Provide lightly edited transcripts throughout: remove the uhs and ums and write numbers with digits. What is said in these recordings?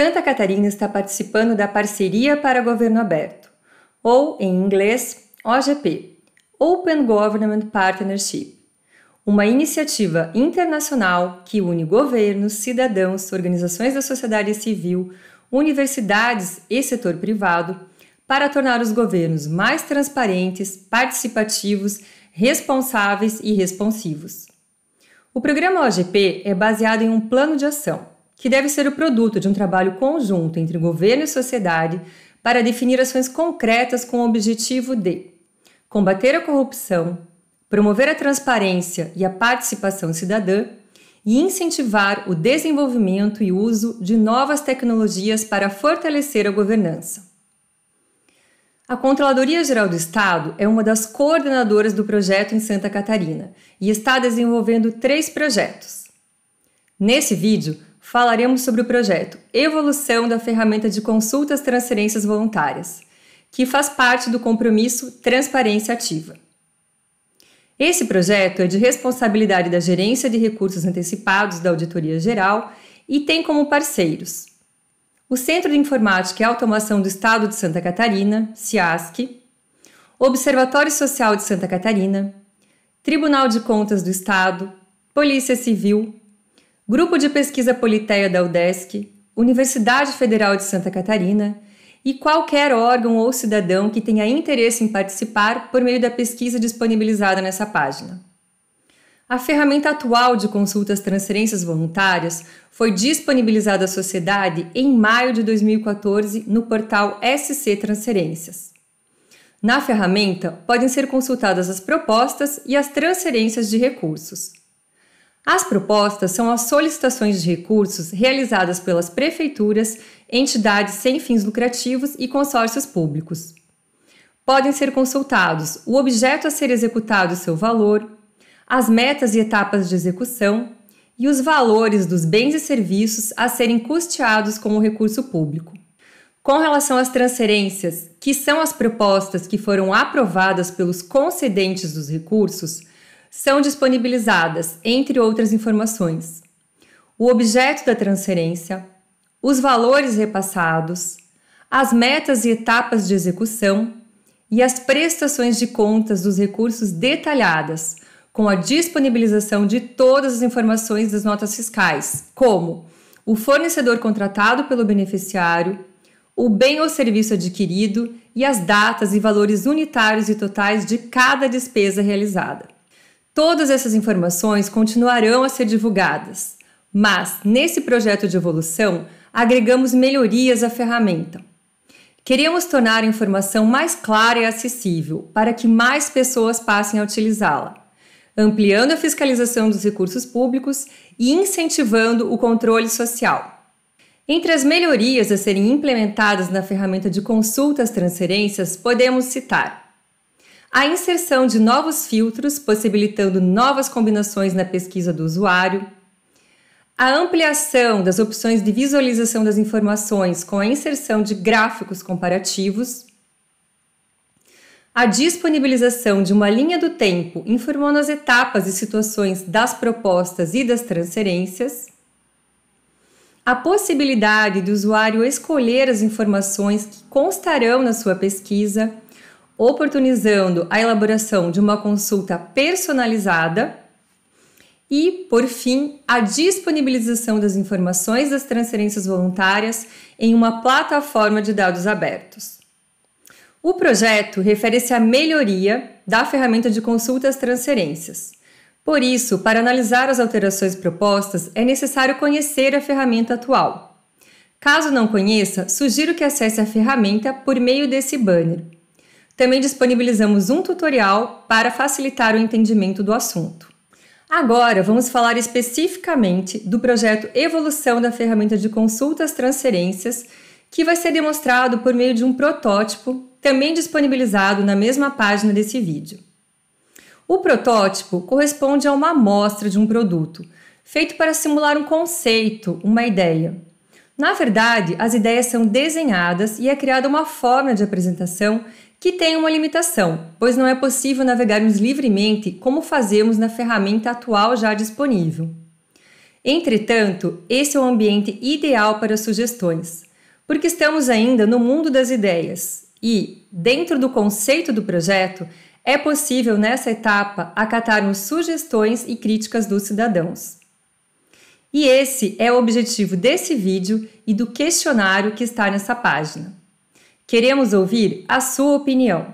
Santa Catarina está participando da Parceria para Governo Aberto, ou, em inglês, OGP, Open Government Partnership, uma iniciativa internacional que une governos, cidadãos, organizações da sociedade civil, universidades e setor privado para tornar os governos mais transparentes, participativos, responsáveis e responsivos. O programa OGP é baseado em um plano de ação, que deve ser o produto de um trabalho conjunto entre governo e sociedade para definir ações concretas com o objetivo de combater a corrupção, promover a transparência e a participação cidadã e incentivar o desenvolvimento e uso de novas tecnologias para fortalecer a governança. A Controladoria Geral do Estado é uma das coordenadoras do projeto em Santa Catarina e está desenvolvendo 3 projetos. Nesse vídeo, falaremos sobre o projeto Evolução da Ferramenta de Consultas Transferências Voluntárias, que faz parte do compromisso Transparência Ativa. Esse projeto é de responsabilidade da Gerência de Recursos Antecipados da Auditoria Geral e tem como parceiros o Centro de Informática e Automação do Estado de Santa Catarina, CIASC, Observatório Social de Santa Catarina, Tribunal de Contas do Estado, Polícia Civil, Grupo de Pesquisa Politeia da UDESC, Universidade Federal de Santa Catarina e qualquer órgão ou cidadão que tenha interesse em participar por meio da pesquisa disponibilizada nessa página. A ferramenta atual de consultas transferências voluntárias foi disponibilizada à sociedade em maio de 2014 no portal SC Transferências. Na ferramenta, podem ser consultadas as propostas e as transferências de recursos. As propostas são as solicitações de recursos realizadas pelas prefeituras, entidades sem fins lucrativos e consórcios públicos. Podem ser consultados o objeto a ser executado e seu valor, as metas e etapas de execução e os valores dos bens e serviços a serem custeados com o recurso público. Com relação às transferências, que são as propostas que foram aprovadas pelos concedentes dos recursos, são disponibilizadas, entre outras informações, o objeto da transferência, os valores repassados, as metas e etapas de execução e as prestações de contas dos recursos detalhadas, com a disponibilização de todas as informações das notas fiscais, como o fornecedor contratado pelo beneficiário, o bem ou serviço adquirido e as datas e valores unitários e totais de cada despesa realizada. Todas essas informações continuarão a ser divulgadas, mas, nesse projeto de evolução, agregamos melhorias à ferramenta. Queríamos tornar a informação mais clara e acessível para que mais pessoas passem a utilizá-la, ampliando a fiscalização dos recursos públicos e incentivando o controle social. Entre as melhorias a serem implementadas na ferramenta de consultas transferências, podemos citar a inserção de novos filtros, possibilitando novas combinações na pesquisa do usuário, a ampliação das opções de visualização das informações com a inserção de gráficos comparativos, a disponibilização de uma linha do tempo informando as etapas e situações das propostas e das transferências, a possibilidade do usuário escolher as informações que constarão na sua pesquisa, oportunizando a elaboração de uma consulta personalizada e, por fim, a disponibilização das informações das transferências voluntárias em uma plataforma de dados abertos. O projeto refere-se à melhoria da ferramenta de consultas transferências. Por isso, para analisar as alterações propostas, é necessário conhecer a ferramenta atual. Caso não conheça, sugiro que acesse a ferramenta por meio desse banner. Também disponibilizamos um tutorial para facilitar o entendimento do assunto. Agora, vamos falar especificamente do projeto Evolução da Ferramenta de Consultas Transferências, que vai ser demonstrado por meio de um protótipo, também disponibilizado na mesma página desse vídeo. O protótipo corresponde a uma amostra de um produto, feito para simular um conceito, uma ideia. Na verdade, as ideias são desenhadas e é criada uma forma de apresentação que tem uma limitação, pois não é possível navegarmos livremente como fazemos na ferramenta atual já disponível. Entretanto, esse é o ambiente ideal para sugestões, porque estamos ainda no mundo das ideias e, dentro do conceito do projeto, é possível nessa etapa acatarmos sugestões e críticas dos cidadãos. E esse é o objetivo desse vídeo e do questionário que está nessa página. Queremos ouvir a sua opinião.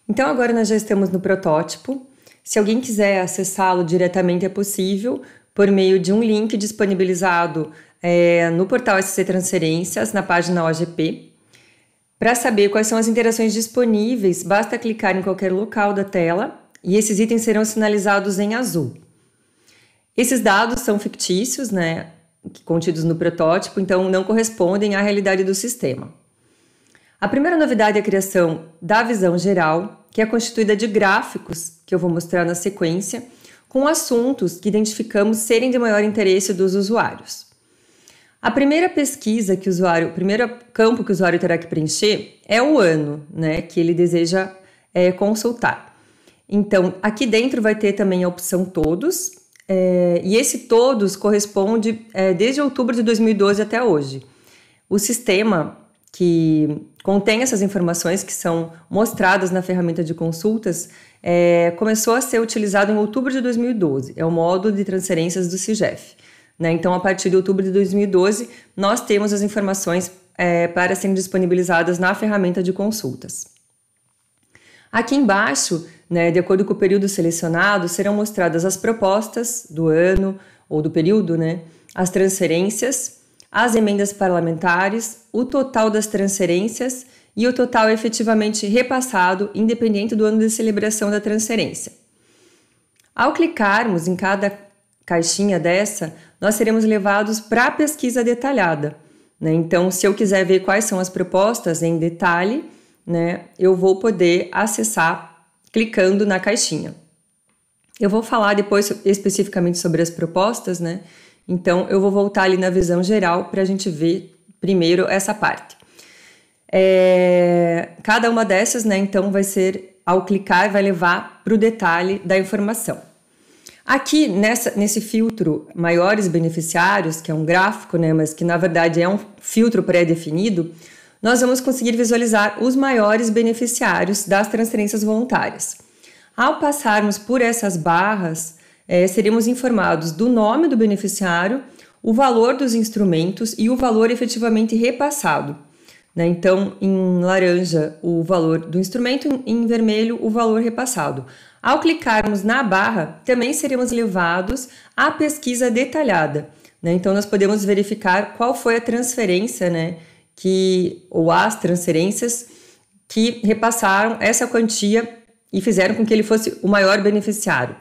Então agora nós já estamos no protótipo. Se alguém quiser acessá-lo diretamente é possível por meio de um link disponibilizado no portal SC Transferências, na página OGP. Para saber quais são as interações disponíveis, basta clicar em qualquer local da tela e esses itens serão sinalizados em azul. Esses dados são fictícios, contidos no protótipo, então não correspondem à realidade do sistema. A primeira novidade é a criação da visão geral, que é constituída de gráficos, que eu vou mostrar na sequência, com assuntos que identificamos serem de maior interesse dos usuários. A primeira pesquisa que o primeiro campo que o usuário terá que preencher é o ano, que ele deseja consultar. Então, aqui dentro vai ter também a opção todos, e esse todos corresponde desde outubro de 2012 até hoje. O sistema que contém essas informações que são mostradas na ferramenta de consultas começou a ser utilizado em outubro de 2012, é o módulo de transferências do CIGEF. Então, a partir de outubro de 2012, nós temos as informações para serem disponibilizadas na ferramenta de consultas. Aqui embaixo, de acordo com o período selecionado, serão mostradas as propostas do ano ou do período, as transferências, as emendas parlamentares, o total das transferências e o total efetivamente repassado, independente do ano de celebração da transferência. Ao clicarmos em cada caixinha dessa, nós seremos levados para a pesquisa detalhada. Então, se eu quiser ver quais são as propostas em detalhe, eu vou poder acessar clicando na caixinha. Eu vou falar depois especificamente sobre as propostas, Então, eu vou voltar ali na visão geral para a gente ver primeiro essa parte. Cada uma dessas, então, vai ser, ao clicar, vai levar para o detalhe da informação. Aqui, nesse filtro maiores beneficiários, que é um gráfico, mas que na verdade é um filtro pré-definido, nós vamos conseguir visualizar os maiores beneficiários das transferências voluntárias. Ao passarmos por essas barras, seremos informados do nome do beneficiário, o valor dos instrumentos e o valor efetivamente repassado. Então, em laranja, o valor do instrumento, em vermelho, o valor repassado. Ao clicarmos na barra, também seremos levados à pesquisa detalhada. Então, nós podemos verificar qual foi a transferência, ou as transferências que repassaram essa quantia e fizeram com que ele fosse o maior beneficiário.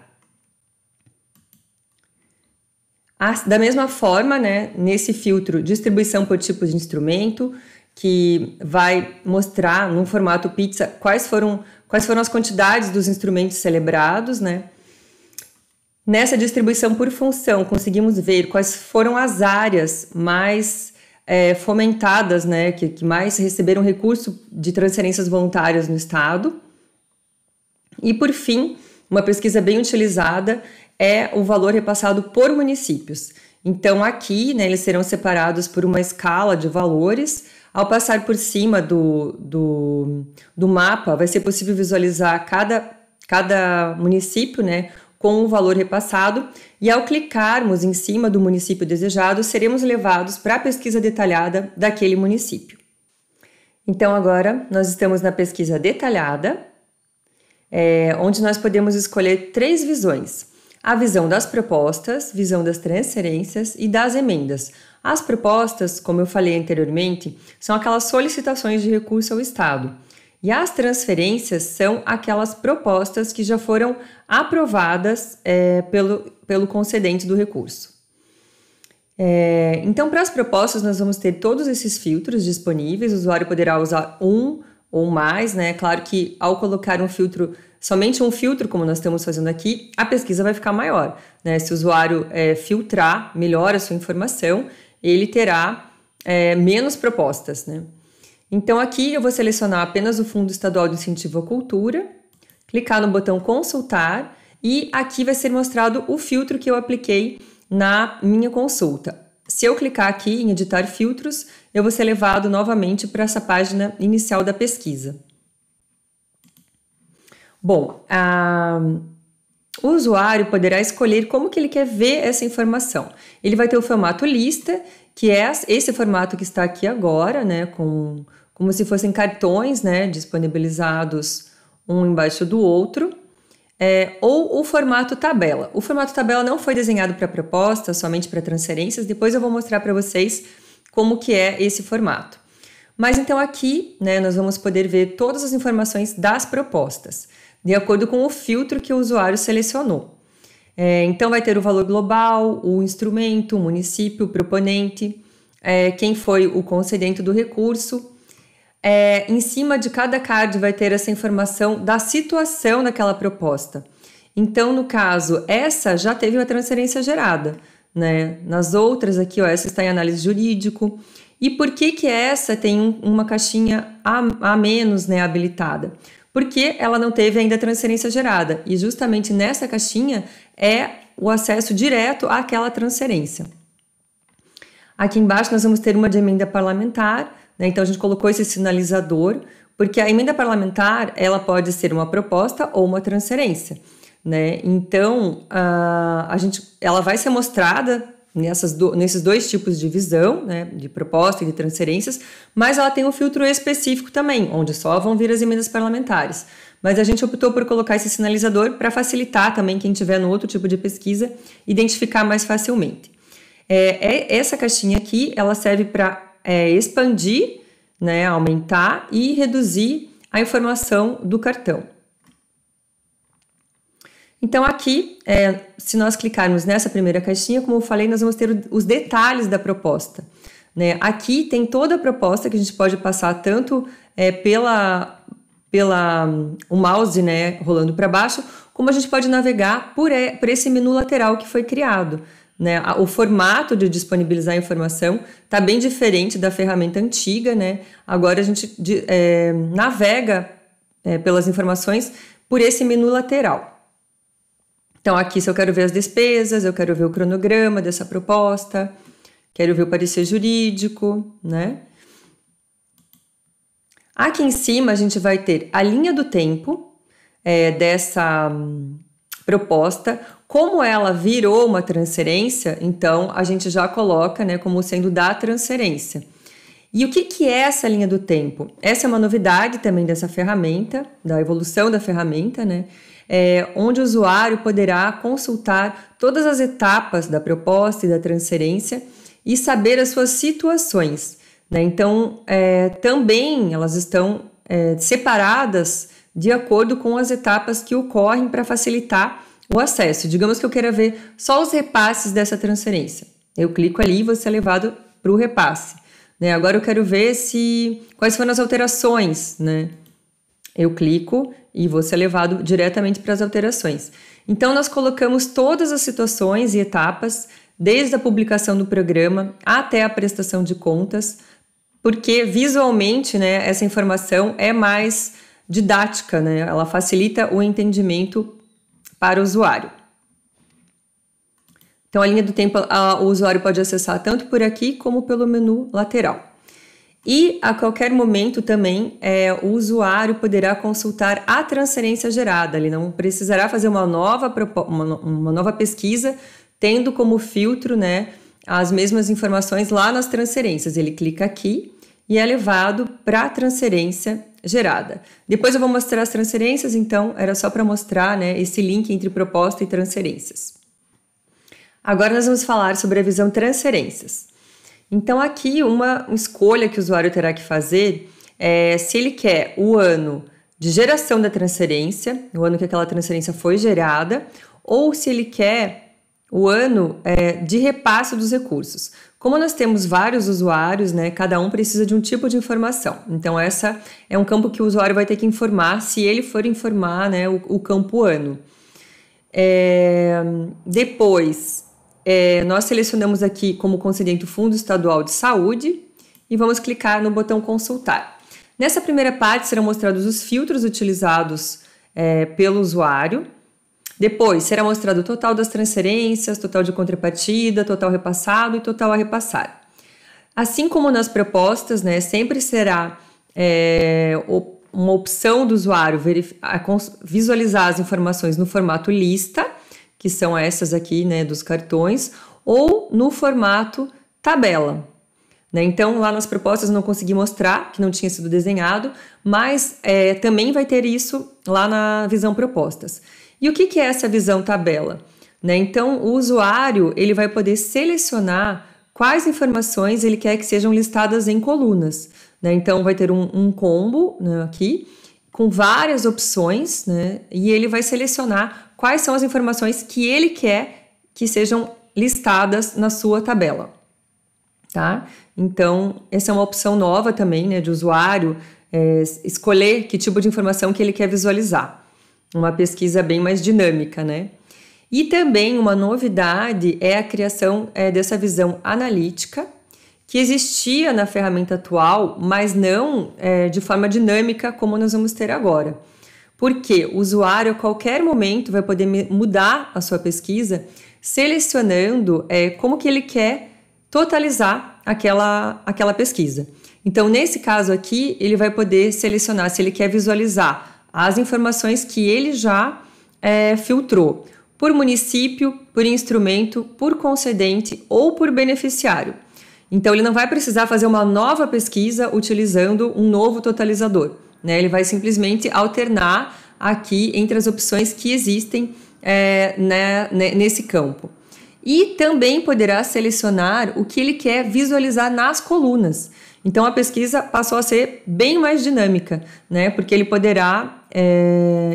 Da mesma forma, nesse filtro distribuição por tipo de instrumento, que vai mostrar no formato pizza quais foram as quantidades dos instrumentos celebrados, Nessa distribuição por função, conseguimos ver quais foram as áreas mais fomentadas, que mais receberam recurso de transferências voluntárias no Estado. E, por fim, uma pesquisa bem utilizada é o valor repassado por municípios. Então, aqui, eles serão separados por uma escala de valores. Ao passar por cima do mapa, vai ser possível visualizar cada município, com o valor repassado, e ao clicarmos em cima do município desejado, seremos levados para a pesquisa detalhada daquele município. Então, agora, nós estamos na pesquisa detalhada, onde nós podemos escolher 3 visões. A visão das propostas, visão das transferências e das emendas. As propostas, como eu falei anteriormente, são aquelas solicitações de recurso ao Estado. E as transferências são aquelas propostas que já foram aprovadas pelo concedente do recurso. Então, para as propostas, nós vamos ter todos esses filtros disponíveis. O usuário poderá usar um ou mais, Claro que ao colocar somente um filtro, como nós estamos fazendo aqui, a pesquisa vai ficar maior, Se o usuário filtrar melhor a sua informação, ele terá menos propostas, Então, aqui eu vou selecionar apenas o Fundo Estadual de Incentivo à Cultura, clicar no botão consultar e aqui vai ser mostrado o filtro que eu apliquei na minha consulta. Se eu clicar aqui em editar filtros, eu vou ser levado novamente para essa página inicial da pesquisa. Bom, o usuário poderá escolher como que ele quer ver essa informação. Ele vai ter o formato lista, que é esse formato que está aqui agora, né, como se fossem cartões, né, disponibilizados um embaixo do outro, ou o formato tabela. O formato tabela não foi desenhado para proposta, somente para transferências. Depois eu vou mostrar para vocês como que é esse formato. Mas então aqui, né, nós vamos poder ver todas as informações das propostas, de acordo com o filtro que o usuário selecionou. Então vai ter o valor global, o instrumento, o município, o proponente, quem foi o concedente do recurso. Em cima de cada card vai ter essa informação da situação daquela proposta. Então, no caso, essa já teve uma transferência gerada, né? Nas outras aqui, ó, essa está em análise jurídico. E por que essa tem uma caixinha a menos, né, habilitada? Porque ela não teve ainda transferência gerada. E justamente nessa caixinha é o acesso direto àquela transferência. Aqui embaixo nós vamos ter uma de emenda parlamentar, né? Então a gente colocou esse sinalizador, porque a emenda parlamentar ela pode ser uma proposta ou uma transferência, né? Então ela vai ser mostrada nesses dois tipos de visão, né, de proposta e de transferências, mas ela tem um filtro específico também, onde só vão vir as emendas parlamentares. Mas a gente optou por colocar esse sinalizador para facilitar também quem tiver no outro tipo de pesquisa identificar mais facilmente. Essa caixinha aqui, ela serve para expandir, né, aumentar e reduzir a informação do cartão. Então aqui, se nós clicarmos nessa primeira caixinha, como eu falei, nós vamos ter os detalhes da proposta, né? Aqui tem toda a proposta que a gente pode passar tanto o mouse, né, rolando para baixo, como a gente pode navegar por esse menu lateral que foi criado, né? O formato de disponibilizar a informação está bem diferente da ferramenta antiga, né? Agora a gente navega pelas informações por esse menu lateral. Então aqui se eu quero ver as despesas, eu quero ver o cronograma dessa proposta, quero ver o parecer jurídico, né? Aqui em cima a gente vai ter a linha do tempo dessa proposta, como ela virou uma transferência, então a gente já coloca, né, como sendo da transferência. E o que é essa linha do tempo? Essa é uma novidade também dessa ferramenta, da evolução da ferramenta, né? Onde o usuário poderá consultar todas as etapas da proposta e da transferência e saber as suas situações, né? Então, também elas estão separadas de acordo com as etapas que ocorrem para facilitar o acesso. Digamos que eu queira ver só os repasses dessa transferência. Eu clico ali e vou ser levado para o repasse, né? Agora eu quero ver quais foram as alterações, né? Eu clico e vou ser levado diretamente para as alterações. Então, nós colocamos todas as situações e etapas, desde a publicação do programa até a prestação de contas, porque visualmente, né, essa informação é mais didática, né? Ela facilita o entendimento para o usuário. Então, a linha do tempo o usuário pode acessar tanto por aqui como pelo menu lateral. E a qualquer momento também o usuário poderá consultar a transferência gerada. Ele não precisará fazer uma nova pesquisa, tendo como filtro, né, as mesmas informações lá nas transferências. Ele clica aqui e é levado para a transferência gerada. Depois eu vou mostrar as transferências, então era só para mostrar, né, esse link entre proposta e transferências. Agora nós vamos falar sobre a visão transferências. Então aqui uma escolha que o usuário terá que fazer é se ele quer o ano de geração da transferência, o ano que aquela transferência foi gerada, ou se ele quer o ano de repasse dos recursos. Como nós temos vários usuários, né, cada um precisa de um tipo de informação. Então essa é um campo que o usuário vai ter que informar, se ele for informar, né, o campo ano. Depois, nós selecionamos aqui como concedente o Fundo Estadual de Saúde e vamos clicar no botão consultar. Nessa primeira parte serão mostrados os filtros utilizados pelo usuário. Depois, será mostrado o total das transferências, total de contrapartida, total repassado e total a repassar. Assim como nas propostas, né, sempre será uma opção do usuário visualizar as informações no formato lista, que são essas aqui, né, dos cartões, ou no formato tabela. Né? Então, lá nas propostas eu não consegui mostrar que não tinha sido desenhado, mas também vai ter isso lá na visão propostas. E o que é essa visão tabela? Né? Então, o usuário ele vai poder selecionar quais informações ele quer que sejam listadas em colunas. Né? Então, vai ter um combo, né, aqui, com várias opções, né? E ele vai selecionar quais são as informações que ele quer que sejam listadas na sua tabela. Tá? Então, essa é uma opção nova também, né, de usuário escolher que tipo de informação que ele quer visualizar. Uma pesquisa bem mais dinâmica, né? E também uma novidade é a criação dessa visão analítica, que existia na ferramenta atual, mas não de forma dinâmica como nós vamos ter agora. Porque o usuário, a qualquer momento, vai poder mudar a sua pesquisa, selecionando como que ele quer totalizar aquela pesquisa. Então, nesse caso aqui, ele vai poder selecionar se ele quer visualizar as informações que ele já filtrou, por município, por instrumento, por concedente ou por beneficiário. Então, ele não vai precisar fazer uma nova pesquisa utilizando um novo totalizador, né? Ele vai simplesmente alternar aqui entre as opções que existem nesse campo. E também poderá selecionar o que ele quer visualizar nas colunas. Então, a pesquisa passou a ser bem mais dinâmica, né? Porque ele poderá,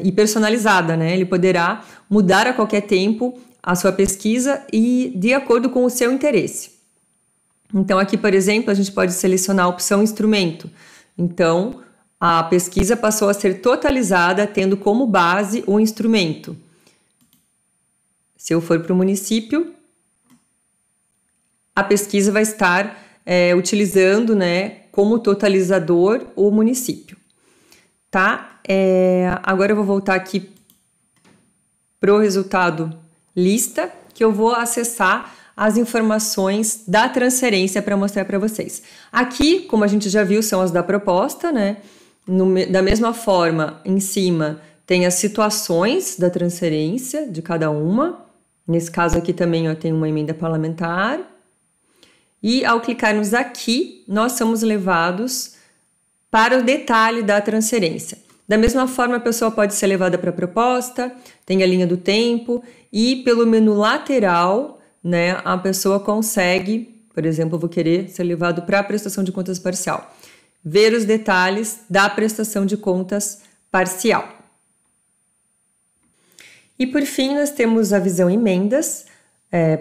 e personalizada, né? Ele poderá mudar a qualquer tempo a sua pesquisa e de acordo com o seu interesse. Então, aqui, por exemplo, a gente pode selecionar a opção instrumento. Então, a pesquisa passou a ser totalizada tendo como base o instrumento. Se eu for para o município, a pesquisa vai estar utilizando, né, como totalizador o município. Tá? Agora eu vou voltar aqui para o resultado lista, que eu vou acessar as informações da transferência para mostrar para vocês. Aqui, como a gente já viu, são as da proposta, né? Da mesma forma, em cima tem as situações da transferência de cada uma. Nesse caso aqui também tem uma emenda parlamentar. E ao clicarmos aqui, nós somos levados para o detalhe da transferência. Da mesma forma, a pessoa pode ser levada para a proposta, tem a linha do tempo e pelo menu lateral, né, a pessoa consegue, por exemplo, eu vou querer ser levado para a prestação de contas parcial, ver os detalhes da prestação de contas parcial. E por fim, nós temos a visão emendas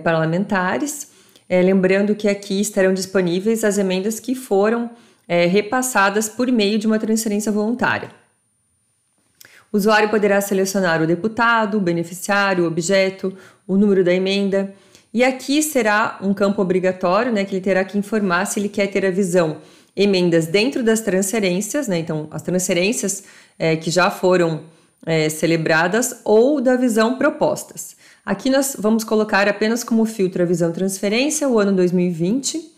parlamentares, lembrando que aqui estarão disponíveis as emendas que foram repassadas por meio de uma transferência voluntária. O usuário poderá selecionar o deputado, o beneficiário, o objeto, o número da emenda. E aqui será um campo obrigatório, né, que ele terá que informar se ele quer ter a visão emendas dentro das transferências, né, então as transferências que já foram celebradas ou da visão propostas. Aqui nós vamos colocar apenas como filtro a visão transferência, o ano 2020,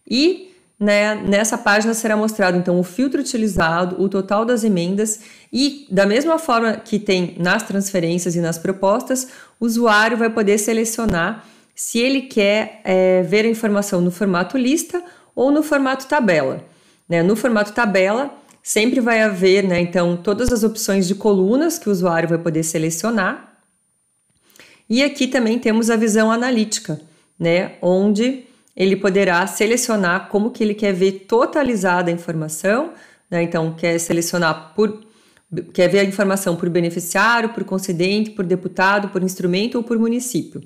e nessa página será mostrado então o filtro utilizado, o total das emendas e da mesma forma que tem nas transferências e nas propostas, o usuário vai poder selecionar se ele quer ver a informação no formato lista ou no formato tabela. No formato tabela sempre vai haver, então, todas as opções de colunas que o usuário vai poder selecionar. E aqui também temos a visão analítica, onde ele poderá selecionar como que ele quer ver totalizada a informação, então quer ver a informação por beneficiário, por concedente, por deputado, por instrumento ou por município.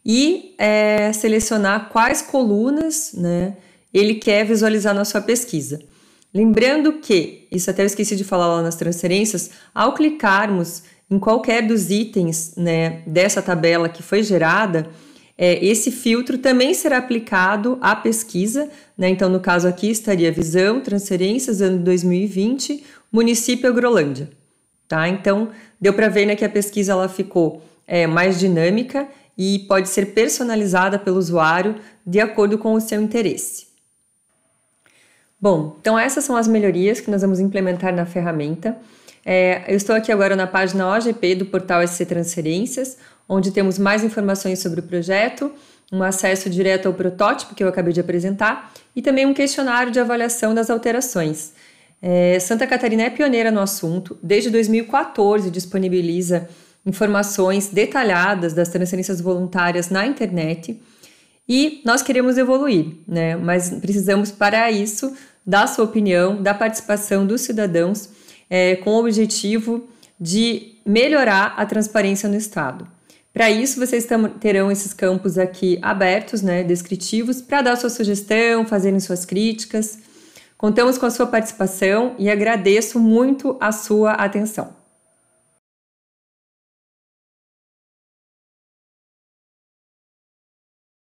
E selecionar quais colunas ele quer visualizar na sua pesquisa. Lembrando que, isso até eu esqueci de falar lá nas transferências, ao clicarmos em qualquer dos itens dessa tabela que foi gerada, esse filtro também será aplicado à pesquisa, então no caso aqui estaria visão, transferências, ano 2020, município Agrolândia, tá? Então, deu para ver, né, que a pesquisa ela ficou mais dinâmica e pode ser personalizada pelo usuário de acordo com o seu interesse. Bom, então essas são as melhorias que nós vamos implementar na ferramenta. Eu estou aqui agora na página OGP do portal SC Transferências, onde temos mais informações sobre o projeto, um acesso direto ao protótipo que eu acabei de apresentar e também um questionário de avaliação das alterações. Santa Catarina é pioneira no assunto, desde 2014 disponibiliza informações detalhadas das transferências voluntárias na internet e nós queremos evoluir, né? Mas precisamos para isso da sua opinião, da participação dos cidadãos com o objetivo de melhorar a transparência no Estado. Para isso, vocês terão esses campos aqui abertos, né, descritivos, para dar sua sugestão, fazerem suas críticas. Contamos com a sua participação e agradeço muito a sua atenção.